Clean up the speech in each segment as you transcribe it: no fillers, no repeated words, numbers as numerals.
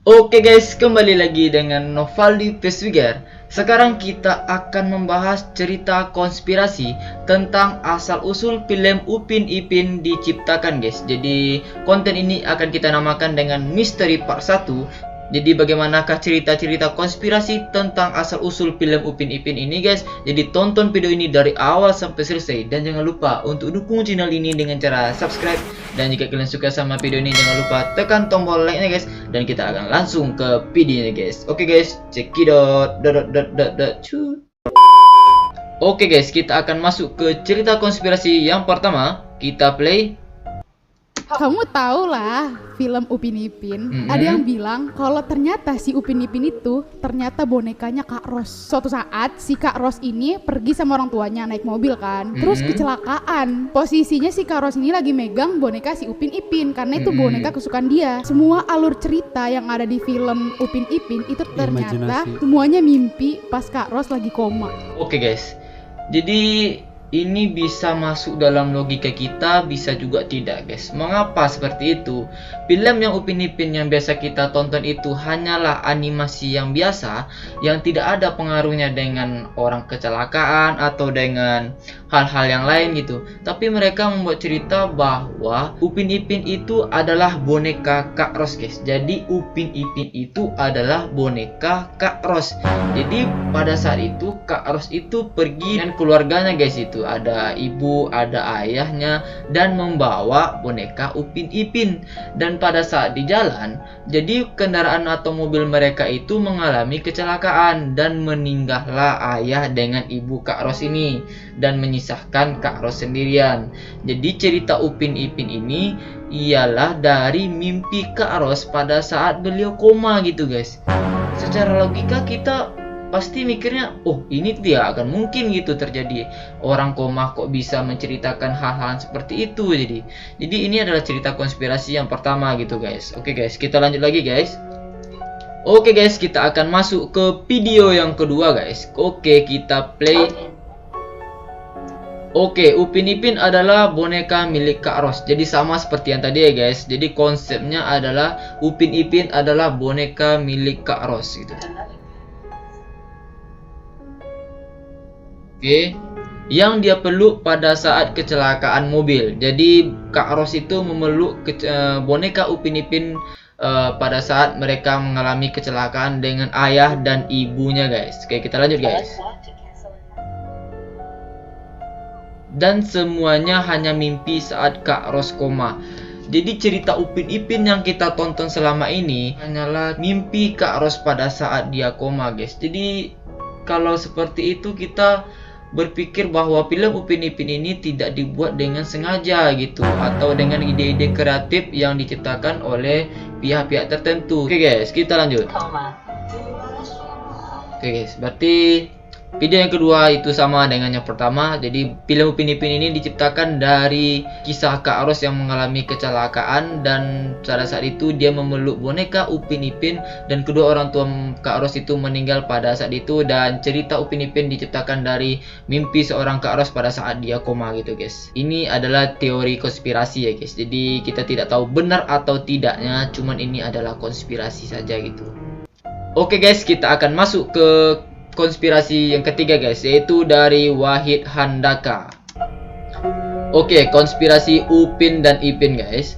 Oke guys, kembali lagi dengan Novaldi Peswiger. Sekarang kita akan membahas cerita konspirasi tentang asal-usul film Upin Ipin diciptakan guys. Jadi konten ini akan kita namakan dengan Misteri Part 1. Jadi bagaimanakah cerita-cerita konspirasi tentang asal-usul film Upin Ipin ini guys. Jadi tonton video ini dari awal sampai selesai. Dan jangan lupa untuk dukung channel ini dengan cara subscribe. Dan jika kalian suka sama video ini, jangan lupa tekan tombol like nya guys. Dan kita akan langsung ke videonya guys. Oke guys, cekidot. Oke guys, kita akan masuk ke cerita konspirasi yang pertama. Kita play. Kamu tahu lah film Upin Ipin. Ada yang bilang kalau ternyata si Upin Ipin itu ternyata bonekanya Kak Ros. Suatu saat si Kak Ros ini pergi sama orang tuanya naik mobil kan. Terus kecelakaan. Posisinya si Kak Ros ini lagi megang boneka si Upin Ipin karena itu boneka kesukaan dia. Semua alur cerita yang ada di film Upin Ipin itu ternyata semuanya mimpi pas Kak Ros lagi koma. Oke guys, jadi ini bisa masuk dalam logika kita, bisa juga tidak guys. Mengapa seperti itu? Film yang Upin Ipin yang biasa kita tonton itu hanyalah animasi yang biasa, yang tidak ada pengaruhnya dengan orang kecelakaan atau dengan hal-hal yang lain gitu. Tapi mereka membuat cerita bahwa Upin Ipin itu adalah boneka Kak Ros guys. Jadi Upin Ipin itu adalah boneka Kak Ros. Jadi pada saat itu Kak Ros itu pergi dengan keluarganya guys, itu ada ibu, ada ayahnya, dan membawa boneka Upin Ipin. Dan pada saat di jalan, jadi kendaraan atau mobil mereka itu mengalami kecelakaan dan meninggallah ayah dengan ibu Kak Ros ini dan menyisahkan Kak Ros sendirian. Jadi cerita Upin Ipin ini ialah dari mimpi Kak Ros pada saat beliau koma gitu guys. Secara logika kita pasti mikirnya, oh ini tidak akan mungkin gitu terjadi. Orang koma kok bisa menceritakan hal-hal seperti itu. Jadi ini adalah cerita konspirasi yang pertama gitu guys. Oke guys, kita lanjut lagi guys. Oke guys, kita akan masuk ke video yang kedua guys. Oke, kita play. Oke, Upin Ipin adalah boneka milik Kak Ros. Jadi sama seperti yang tadi ya guys. Jadi konsepnya adalah Upin Ipin adalah boneka milik Kak Ros gitu. Oke, yang dia peluk pada saat kecelakaan mobil. Jadi Kak Ros itu memeluk boneka Upin Ipin pada saat mereka mengalami kecelakaan dengan ayah dan ibunya guys. Oke, kita lanjut guys. Dan semuanya hanya mimpi saat Kak Ros koma. Jadi cerita Upin Ipin yang kita tonton selama ini hanyalah mimpi Kak Ros pada saat dia koma guys. Jadi kalau seperti itu kita berpikir bahwa film Upin Ipin ini tidak dibuat dengan sengaja gitu, atau dengan ide-ide kreatif yang diciptakan oleh pihak-pihak tertentu. Oke guys, kita lanjut. Oke guys, berarti video yang kedua itu sama dengan yang pertama. Jadi film Upin Ipin ini diciptakan dari kisah Kak Ros yang mengalami kecelakaan, dan pada saat itu dia memeluk boneka Upin Ipin, dan kedua orang tua Kak Ros itu meninggal pada saat itu. Dan cerita Upin Ipin diciptakan dari mimpi seorang Kak Ros pada saat dia koma gitu guys. Ini adalah teori konspirasi ya guys. Jadi kita tidak tahu benar atau tidaknya, cuman ini adalah konspirasi saja gitu. Oke guys, kita akan masuk ke konspirasi yang ketiga guys, yaitu dari Wahid Handaka. Oke, konspirasi Upin dan Ipin guys.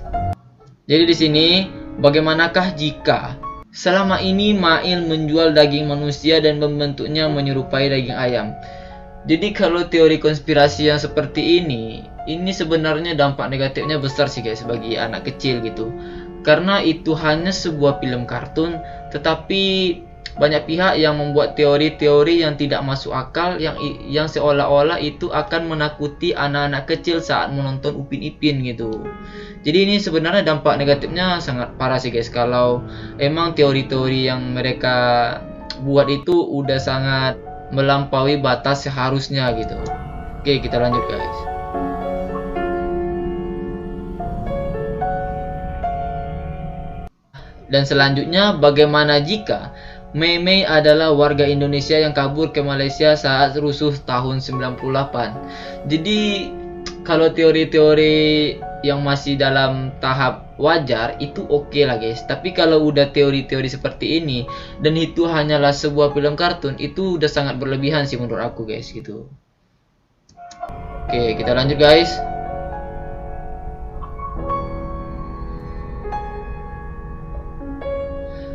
Jadi di sini, bagaimanakah jika selama ini Mail menjual daging manusia dan membentuknya menyerupai daging ayam? Jadi kalau teori konspirasi yang seperti ini sebenarnya dampak negatifnya besar sih guys bagi anak kecil gitu. Karena itu hanya sebuah film kartun, tetapi banyak pihak yang membuat teori-teori yang tidak masuk akal, yang seolah-olah itu akan menakuti anak-anak kecil saat menonton Upin Ipin gitu. Jadi ini sebenarnya dampak negatifnya sangat parah sih guys, kalau emang teori-teori yang mereka buat itu udah sangat melampaui batas seharusnya gitu. Oke, kita lanjut guys. Dan selanjutnya, bagaimana jika Mei Mei adalah warga Indonesia yang kabur ke Malaysia saat rusuh tahun 98. Jadi kalau teori-teori yang masih dalam tahap wajar itu oke lah guys. Tapi kalau udah teori-teori seperti ini dan itu hanyalah sebuah film kartun, itu udah sangat berlebihan sih menurut aku guys gitu. Oke, kita lanjut guys.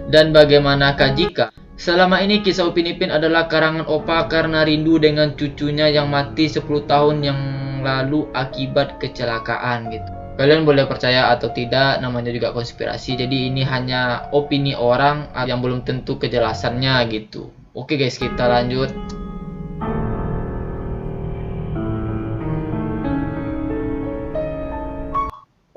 Dan bagaimanakah jika selama ini kisah Upin Ipin adalah karangan Opa karena rindu dengan cucunya yang mati 10 tahun yang lalu akibat kecelakaan gitu. Kalian boleh percaya atau tidak, namanya juga konspirasi. Jadi ini hanya opini orang yang belum tentu kejelasannya gitu. Oke guys, kita lanjut.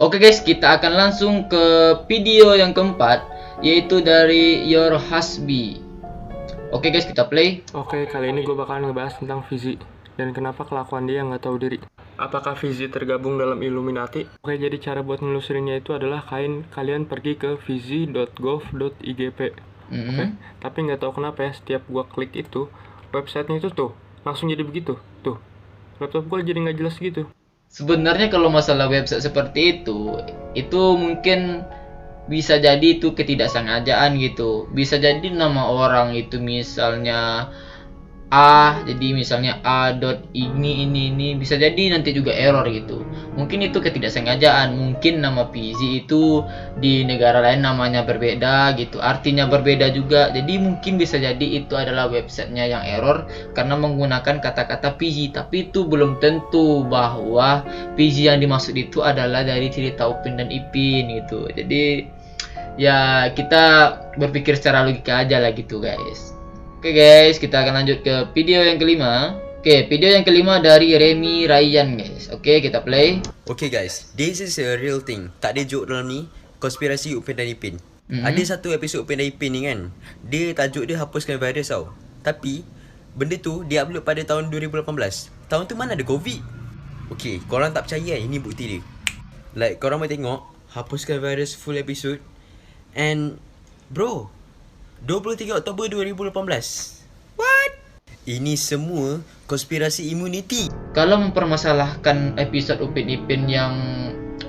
Oke guys, kita akan langsung ke video yang keempat, yaitu dari Your Hasbi. Oke guys, kita play. Oke, kali ini gue bakalan ngebahas tentang Fizi dan kenapa kelakuan dia nggak tahu diri. Apakah Fizi tergabung dalam Illuminati? Oke, jadi cara buat nelusurinnya itu adalah kalian pergi ke fizi.gov.igp. Oke, tapi nggak tahu kenapa ya, setiap gue klik itu websitenya itu tuh langsung jadi begitu. Tuh, laptop gue jadi nggak jelas gitu. Sebenarnya kalau masalah website seperti itu mungkin bisa jadi itu ketidaksengajaan gitu. Bisa jadi nama orang itu misalnya A, jadi misalnya A.ini bisa jadi nanti juga error gitu. Mungkin itu ketidaksengajaan. Mungkin nama PZ itu di negara lain namanya berbeda gitu, artinya berbeda juga. Jadi mungkin bisa jadi itu adalah websitenya yang error karena menggunakan kata-kata PZ. Tapi itu belum tentu bahwa PZ yang dimaksud itu adalah dari cerita Upin dan Ipin gitu. Jadi ya kita berpikir secara logika aja lah gitu guys. Oke guys, kita akan lanjut ke video yang kelima. Oke, video yang kelima dari Remy Ryan guys. Oke, kita play. Okay guys, this is a real thing. Tak ada joke dalam ni. Konspirasi Upin dan Ipin. Ada satu episod Upin dan Ipin ni kan, dia tajuk dia hapuskan virus tau. Tapi benda tu dia upload pada tahun 2018. Tahun tu mana ada COVID. Okay, korang tak percaya kan? Ini bukti dia. Like korang boleh tengok hapuskan virus full episode. And bro, 23 Oktober 2018. What? Ini semua konspirasi immunity. Kalau mempermasalahkan episode Upin Ipin yang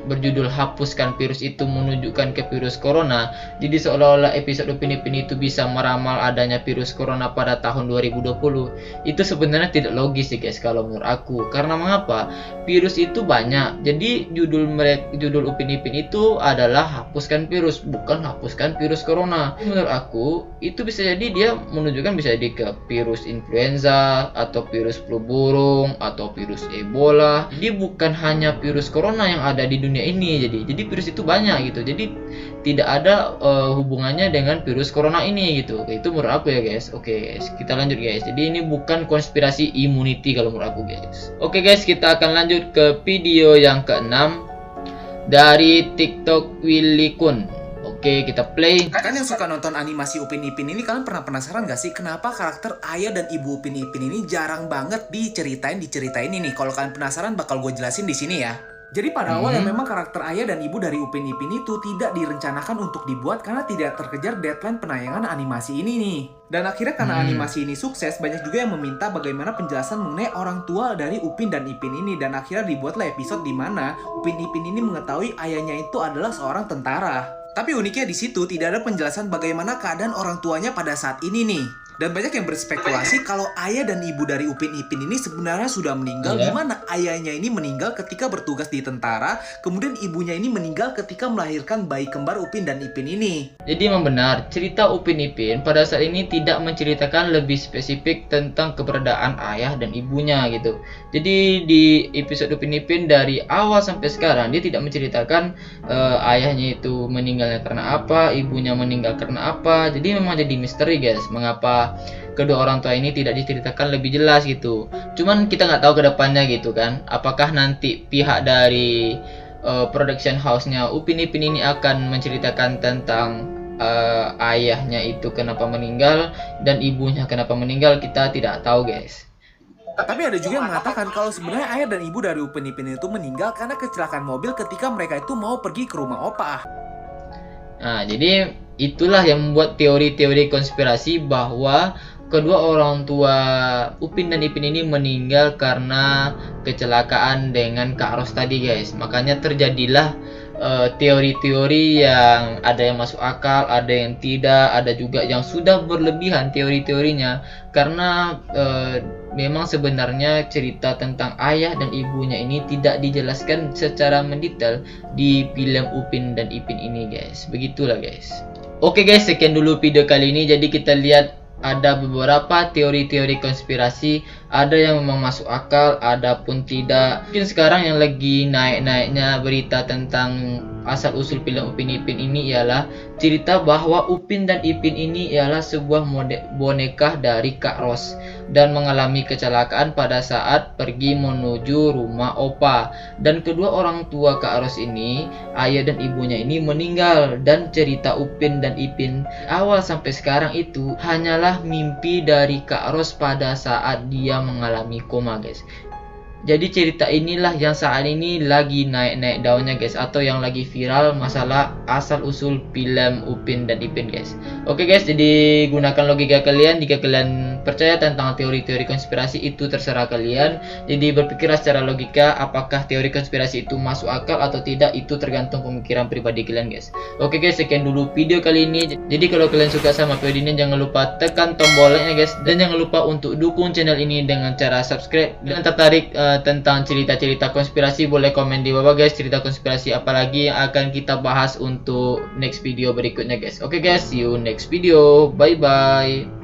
berjudul hapuskan virus itu menunjukkan ke virus corona, jadi seolah-olah episode Upin Ipin itu bisa meramal adanya virus corona pada tahun 2020. Itu sebenarnya tidak logis sih guys kalau menurut aku. Karena mengapa? Virus itu banyak. Jadi judul Upin Ipin itu adalah hapuskan virus, bukan hapuskan virus corona. Menurut aku itu bisa jadi dia menunjukkan bisa jadi ke virus influenza atau virus flu burung atau virus Ebola. Jadi bukan hanya virus corona yang ada di dunia ini. Jadi virus itu banyak gitu. Jadi tidak ada hubungannya dengan virus corona ini gitu. Itu menurut aku ya guys. Oke guys, kita lanjut guys. Jadi ini bukan konspirasi immunity kalau menurut aku guys. Oke guys, kita akan lanjut ke video yang keenam dari TikTok Willy Kun. Oke, kita play. Kan yang suka nonton animasi Upin Ipin ini, kalian pernah penasaran gak sih kenapa karakter ayah dan ibu Upin Ipin ini jarang banget diceritain ini nih? Kalau kalian penasaran bakal gue jelasin di sini ya. Jadi pada awalnya memang karakter ayah dan ibu dari Upin Ipin itu tidak direncanakan untuk dibuat karena tidak terkejar deadline penayangan animasi ini nih. Dan akhirnya karena animasi ini sukses, banyak juga yang meminta bagaimana penjelasan mengenai orang tua dari Upin dan Ipin ini. Dan akhirnya dibuatlah episode di mana Upin Ipin ini mengetahui ayahnya itu adalah seorang tentara. Tapi uniknya di situ tidak ada penjelasan bagaimana keadaan orang tuanya pada saat ini nih. Dan banyak yang berspekulasi kalau ayah dan ibu dari Upin Ipin ini sebenarnya sudah meninggal, di mana ayahnya ini meninggal ketika bertugas di tentara, kemudian ibunya ini meninggal ketika melahirkan bayi kembar Upin dan Ipin ini. Jadi memang benar, cerita Upin Ipin pada saat ini tidak menceritakan lebih spesifik tentang keberadaan ayah dan ibunya gitu. Jadi di episode Upin Ipin dari awal sampai sekarang dia tidak menceritakan ayahnya itu meninggalnya karena apa, ibunya meninggal karena apa. Jadi memang jadi misteri guys, mengapa kedua orang tua ini tidak diceritakan lebih jelas gitu. Cuman kita nggak tahu ke depannya gitu kan, apakah nanti pihak dari production house-nya Upin Ipin ini akan menceritakan tentang ayahnya itu kenapa meninggal dan ibunya kenapa meninggal, kita tidak tahu guys. Tapi ada juga yang mengatakan kalau sebenarnya ayah dan ibu dari Upin Ipin itu meninggal karena kecelakaan mobil ketika mereka itu mau pergi ke rumah opa. Nah, jadi itulah yang membuat teori-teori konspirasi bahwa kedua orang tua Upin dan Ipin ini meninggal karena kecelakaan dengan Kak Ros tadi guys. Makanya terjadilah teori-teori yang ada yang masuk akal, ada yang tidak, ada juga yang sudah berlebihan teori-teorinya. Karena memang sebenarnya cerita tentang ayah dan ibunya ini tidak dijelaskan secara mendetail di film Upin dan Ipin ini guys. Begitulah guys. Oke guys, sekian dulu video kali ini. Jadi kita lihat ada beberapa teori-teori konspirasi, ada yang memang masuk akal, ada pun tidak. Mungkin sekarang yang lagi naik-naiknya berita tentang asal-usul film Upin Ipin ini ialah cerita bahwa Upin dan Ipin ini ialah sebuah boneka dari Kak Ros dan mengalami kecelakaan pada saat pergi menuju rumah opa. Dan kedua orang tua Kak Ros ini, ayah dan ibunya ini meninggal. Dan cerita Upin dan Ipin awal sampai sekarang itu hanyalah mimpi dari Kak Ros pada saat dia mengalami koma guys. Jadi cerita inilah yang saat ini lagi naik-naik daunnya guys, atau yang lagi viral masalah asal usul film Upin dan Ipin guys. Oke guys, jadi gunakan logika kalian. Jika kalian percaya tentang teori-teori konspirasi itu terserah kalian. Jadi berpikirlah secara logika, apakah teori konspirasi itu masuk akal atau tidak, itu tergantung pemikiran pribadi kalian guys. Oke guys, sekian dulu video kali ini. Jadi kalau kalian suka sama video ini, jangan lupa tekan tombol like-nya guys, dan jangan lupa untuk dukung channel ini dengan cara subscribe. Dan tertarik tentang cerita-cerita konspirasi, boleh komen di bawah guys, cerita konspirasi apalagi yang akan kita bahas untuk next video berikutnya guys. Oke guys, see you next video, bye bye.